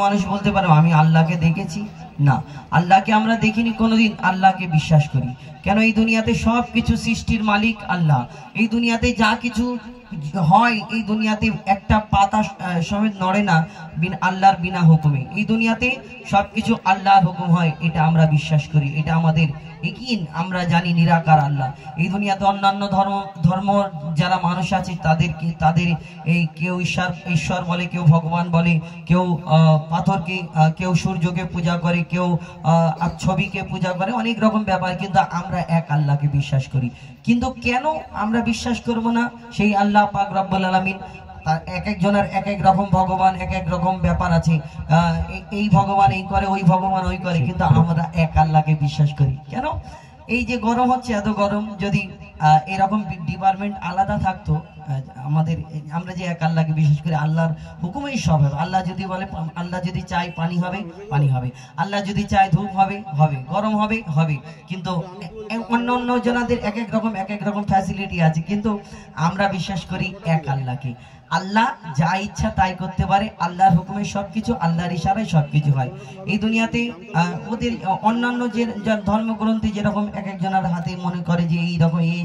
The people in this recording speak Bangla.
মানুষ বলতে পারে আমি আল্লাহকে দেখেছি না, আল্লাহকে আমরা দেখিনি কোনোদিন, আল্লাহকে বিশ্বাস করি। কেন? এই দুনিয়াতে সব কিছু সৃষ্টির মালিক আল্লাহ। এই দুনিয়াতে যা কিছু হয়, এই দুনিয়াতে একটা পাতা সমেত নড়ে না আল্লাহর বিনা হুকুমে। এই দুনিয়াতে সবকিছু আল্লাহর হুকুম হয়, এটা আমরা বিশ্বাস করি, এটা আমাদের ইকিন। আমরা জানি নিরাকার আল্লাহ। এই দুনিয়াতে অন্যান্য ধর্ম যারা মানুষ আছে তাদের এই কেউ ঈশ্বর বলে, কেউ ভগবান বলে, কেউ পাথরকে, কেউ সূর্যকে পূজা করে, কেউ ছবিকে পূজা করে, অনেক রকম ব্যাপার। কিন্তু আমরা এক আল্লাহকে বিশ্বাস করি। কিন্তু কেন আমরা বিশ্বাস করব না? সেই আল্লাহ পাক রব্বুল আলামিন, তার এক একজনের এক এক রকম ভগবান, এক এক রকম ব্যাপার আছে। এই ভগবান এই করে, ওই ভগবান ওই করে, কিন্তু আমরা এক আল্লাহকে বিশ্বাস করি। কেন? এই যে গরম হচ্ছে, এত গরম, যদি এরকম ডিপার্টমেন্ট আলাদা থাকতো, আমাদের আমরা যে এক আল্লাহকে বিশ্বাস করি, আল্লাহর হুকুমেই সব হবে। আল্লাহ যদি বলে, আল্লাহ যদি চায় পানি হবে, পানি হবে। আল্লাহ যদি চায় ধূপ হবে, হবে। গরম হবে, হবে। কিন্তু অন্য জনাদের এক এক রকম ফ্যাসিলিটি আছে, কিন্তু আমরা বিশ্বাস করি এক আল্লাহকে। আল্লাহ যা ইচ্ছা তাই করতে পারে, আল্লাহর হুকুমে সবকিছু, আল্লাহর ইশারায় সবকিছু হয়। এই দুনিয়াতে ওদের অন্যান্য যে ধর্মগ্রন্থে যেরকম এক একজনের হাতে মনে করে যে এই রকম এই